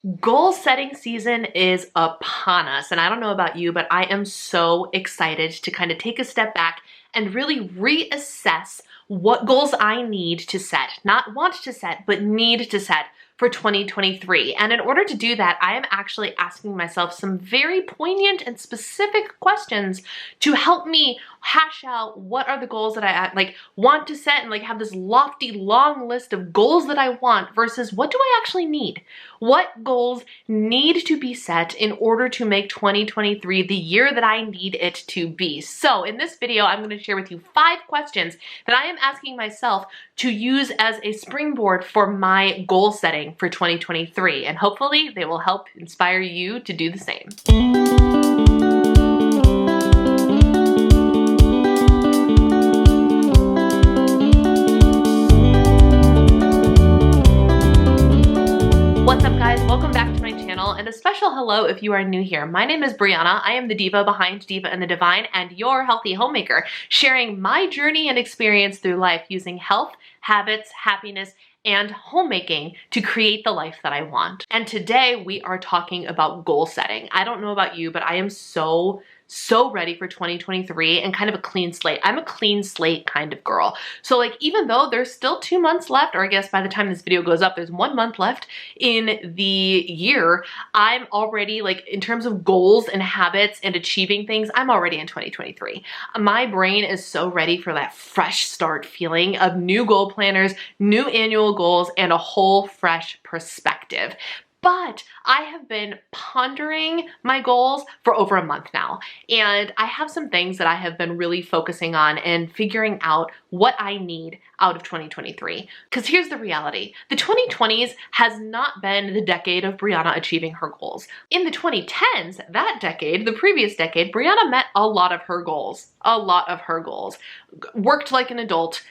Goal setting season is upon us, and I don't know about you, but I am so excited to kind of take a step back and really reassess what goals I need to set, not want to set, but need to set for 2023. And in order to do that, I am actually asking myself some very poignant and specific questions to help me hash out what are the goals that I want to set and have this lofty long list of goals that I want versus what do I actually need? What goals need to be set in order to make 2023 the year that I need it to be? So in this video, I'm going to share with you 5 questions that I am asking myself to use as a springboard for my goal setting for 2023, and hopefully they will help inspire you to do the same. What's up, guys? Welcome back to my channel, and a special hello if you are new here. My name is Brianna. I am the diva behind Diva and the Divine and your healthy homemaker, sharing my journey and experience through life using health, habits, happiness, and homemaking to create the life that I want. And today we are talking about goal setting. I don't know about you, but I am so ready for 2023 and kind of a clean slate. I'm a clean slate kind of girl. So even though there's still 2 months left, or I guess by the time this video goes up, there's 1 month left in the year, I'm already in terms of goals and habits and achieving things, I'm already in 2023. My brain is so ready for that fresh start feeling of new goal planners, new annual goals, and a whole fresh perspective. But I have been pondering my goals for over a month now, and I have some things that I have been really focusing on and figuring out what I need out of 2023. Because here's the reality. The 2020s has not been the decade of Brianna achieving her goals. In the 2010s, that decade, the previous decade, Brianna met a lot of her goals. Worked like an adult,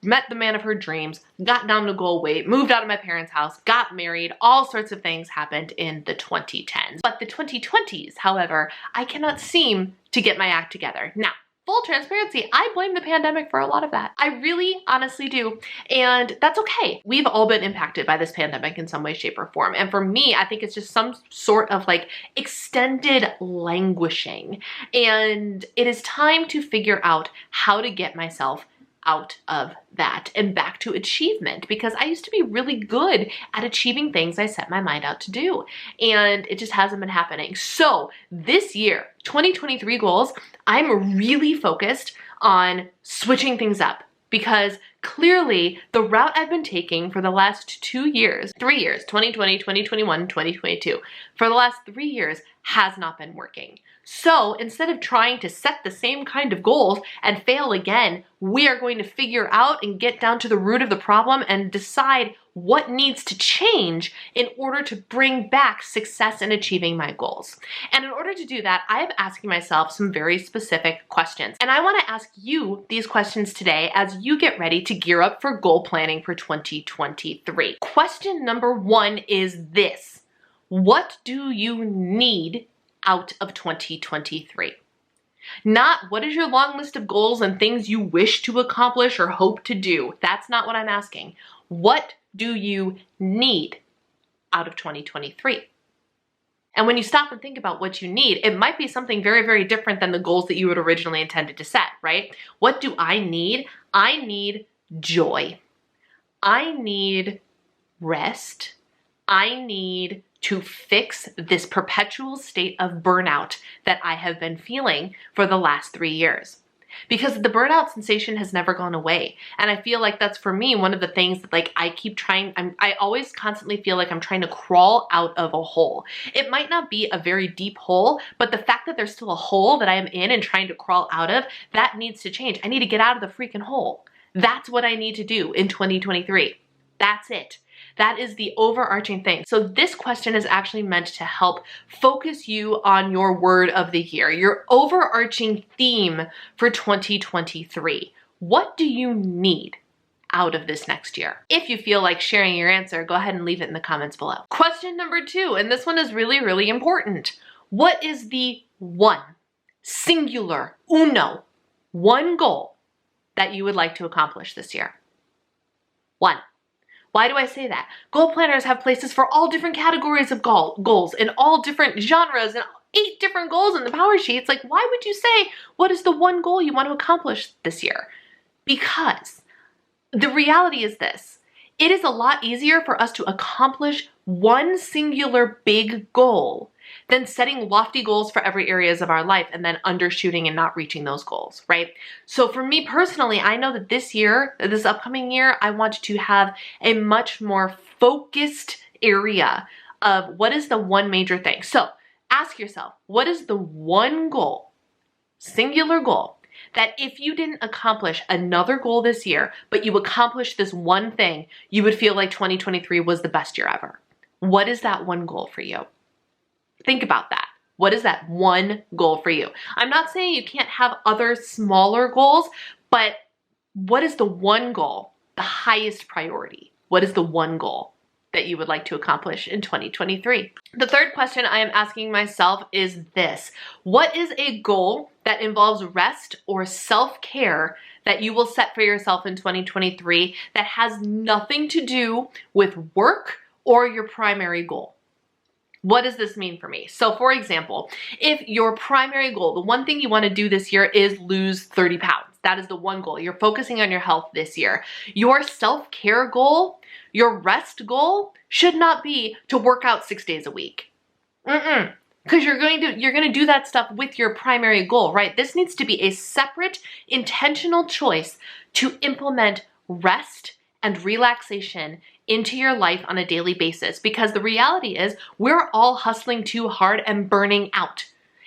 met the man of her dreams, got down to goal weight, moved out of my parents' house, got married, all sorts of things happened in the 2010s. But the 2020s, however, I cannot seem to get my act together. Now, full transparency, I blame the pandemic for a lot of that. I really honestly do. And that's okay. We've all been impacted by this pandemic in some way, shape, or form. And for me, I think it's just some sort of extended languishing. And it is time to figure out how to get myself out of that and back to achievement, because I used to be really good at achieving things I set my mind out to do, and it just hasn't been happening. So this year, 2023 goals, I'm really focused on switching things up, because clearly the route I've been taking for the last 3 years, 2020, 2021, 2022, for the last 3 years has not been working. So instead of trying to set the same kind of goals and fail again, we are going to figure out and get down to the root of the problem and decide what needs to change in order to bring back success in achieving my goals. And in order to do that, I am asking myself some very specific questions. And I want to ask you these questions today as you get ready to gear up for goal planning for 2023. Question number 1 is this: what do you need out of 2023? Not what is your long list of goals and things you wish to accomplish or hope to do. That's not what I'm asking. What do you need out of 2023? And when you stop and think about what you need, it might be something very, very different than the goals that you had originally intended to set, right? What do I need? I need joy. I need rest. I need to fix this perpetual state of burnout that I have been feeling for the last 3 years. Because the burnout sensation has never gone away. And I feel like that's, for me, one of the things that I keep trying, I always constantly feel like I'm trying to crawl out of a hole. It might not be a very deep hole, but the fact that there's still a hole that I am in and trying to crawl out of, that needs to change. I need to get out of the freaking hole. That's what I need to do in 2023. That's it. That is the overarching thing. So this question is actually meant to help focus you on your word of the year, your overarching theme for 2023. What do you need out of this next year? If you feel like sharing your answer, go ahead and leave it in the comments below. Question number 2, and this one is really, really important. What is the one, singular, one goal that you would like to accomplish this year? One. Why do I say that? Goal planners have places for all different categories of goals and all different genres and 8 different goals in the power sheets. Like, why would you say, what is the one goal you want to accomplish this year? Because the reality is this: it is a lot easier for us to accomplish one singular big goal than setting lofty goals for every areas of our life and then undershooting and not reaching those goals, right? So for me personally, I know that this upcoming year, I want to have a much more focused area of what is the one major thing. So ask yourself, what is the one goal, singular goal, that if you didn't accomplish another goal this year, but you accomplished this one thing, you would feel like 2023 was the best year ever? What is that one goal for you? Think about that. What is that one goal for you? I'm not saying you can't have other smaller goals, but what is the one goal, the highest priority? What is the one goal that you would like to accomplish in 2023? The third question I am asking myself is this: what is a goal that involves rest or self-care that you will set for yourself in 2023 that has nothing to do with work or your primary goal? What does this mean for me? So for example, if your primary goal, the one thing you want to do this year is lose 30 pounds, that is the one goal. You're focusing on your health this year. Your self-care goal, your rest goal should not be to work out 6 days a week. Because you're going to do that stuff with your primary goal, right? This needs to be a separate, intentional choice to implement rest and relaxation into your life on a daily basis, because the reality is we're all hustling too hard and burning out.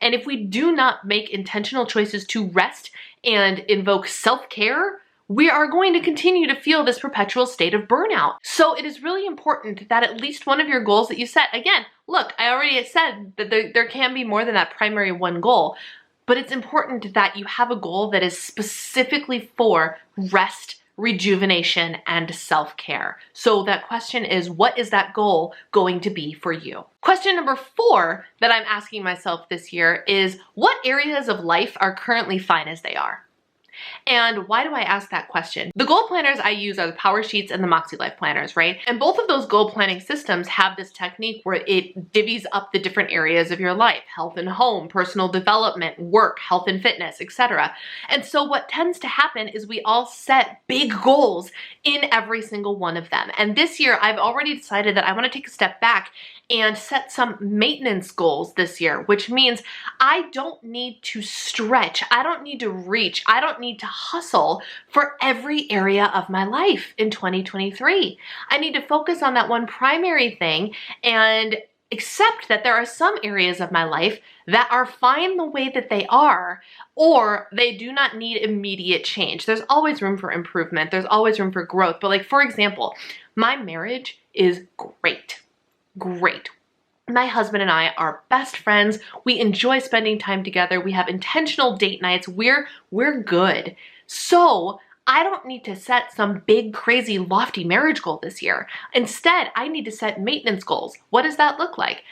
And if we do not make intentional choices to rest and invoke self-care, we are going to continue to feel this perpetual state of burnout. So it is really important that at least one of your goals that you set, again, look, I already said that there can be more than that primary one goal, but it's important that you have a goal that is specifically for rest, rejuvenation, and self-care. So that question is, what is that goal going to be for you? Question number 4 that I'm asking myself this year is, what areas of life are currently fine as they are? And why do I ask that question? The goal planners I use are the Power Sheets and the Moxie Life planners, right? And both of those goal planning systems have this technique where it divvies up the different areas of your life: health and home, personal development, work, health and fitness, etc. And so what tends to happen is we all set big goals in every single one of them. And this year I've already decided that I want to take a step back and set some maintenance goals this year, which means I don't need to stretch, I don't need to reach, I don't need to hustle for every area of my life in 2023. I need to focus on that one primary thing and accept that there are some areas of my life that are fine the way that they are, or they do not need immediate change. There's always room for improvement. There's always room for growth. But like, for example, my marriage is great. Great. My husband and I are best friends. We enjoy spending time together. We have intentional date nights. We're good. So I don't need to set some big, crazy, lofty marriage goal this year. Instead, I need to set maintenance goals. What does that look like?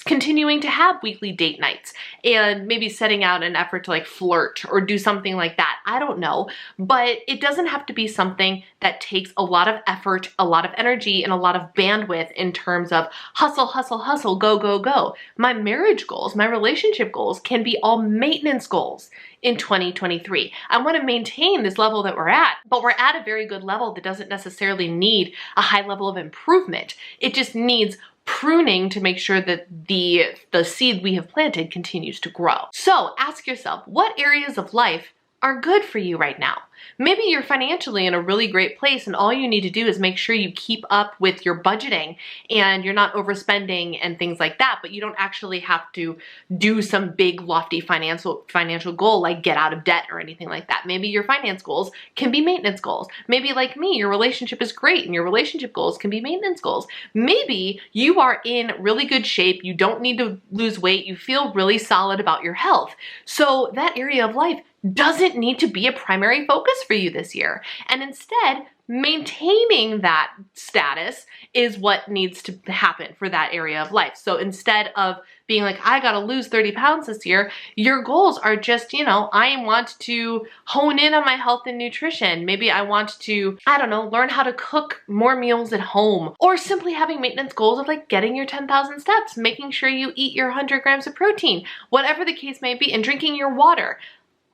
Continuing to have weekly date nights and maybe setting out an effort to like flirt or do something like that. I don't know, but it doesn't have to be something that takes a lot of effort, a lot of energy, and a lot of bandwidth in terms of hustle, hustle, hustle, go, go, go. My marriage goals, my relationship goals can be all maintenance goals in 2023. I want to maintain this level that we're at, but we're at a very good level that doesn't necessarily need a high level of improvement. It just needs pruning to make sure that the seed we have planted continues to grow. So ask yourself, what areas of life are good for you right now? Maybe you're financially in a really great place and all you need to do is make sure you keep up with your budgeting and you're not overspending and things like that, but you don't actually have to do some big lofty financial goal like get out of debt or anything like that. Maybe your finance goals can be maintenance goals. Maybe like me, your relationship is great and your relationship goals can be maintenance goals. Maybe you are in really good shape, you don't need to lose weight, you feel really solid about your health. So that area of life doesn't need to be a primary focus for you this year. And instead, maintaining that status is what needs to happen for that area of life. So instead of being like, I gotta lose 30 pounds this year, your goals are just, you know, I want to hone in on my health and nutrition. Maybe I want to, I don't know, learn how to cook more meals at home, or simply having maintenance goals of like getting your 10,000 steps, making sure you eat your 100 grams of protein, whatever the case may be, and drinking your water.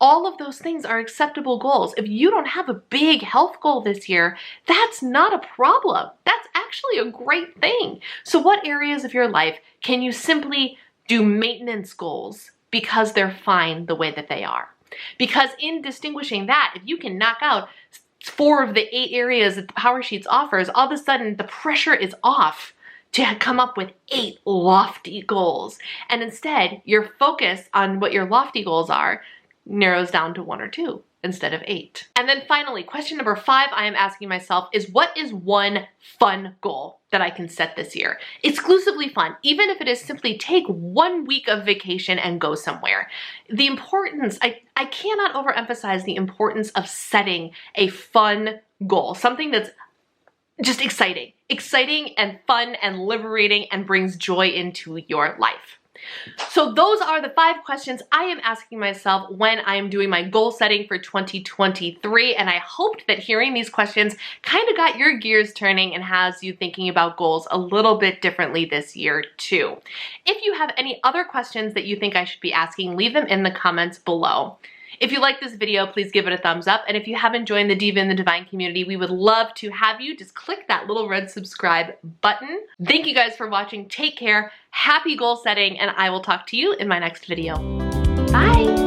All of those things are acceptable goals. If you don't have a big health goal this year, that's not a problem. That's actually a great thing. So what areas of your life can you simply do maintenance goals because they're fine the way that they are? Because in distinguishing that, if you can knock out 4 of the 8 areas that the Power Sheets offers, all of a sudden the pressure is off to come up with 8 lofty goals. And instead, your focus on what your lofty goals are narrows down to 1 or 2 instead of 8. And then finally, question number 5 I am asking myself is, what is one fun goal that I can set this year? Exclusively fun, even if it is simply take 1 week of vacation and go somewhere. The importance, I cannot overemphasize the importance of setting a fun goal, something that's just exciting and fun and liberating and brings joy into your life. So those are the 5 questions I am asking myself when I am doing my goal setting for 2023, and I hoped that hearing these questions kind of got your gears turning and has you thinking about goals a little bit differently this year too. If you have any other questions that you think I should be asking, leave them in the comments below. If you like this video, please give it a thumbs up. And if you haven't joined the Diva and the Divine community, we would love to have you. Just click that little red subscribe button. Thank you guys for watching. Take care. Happy goal setting, and I will talk to you in my next video. Bye.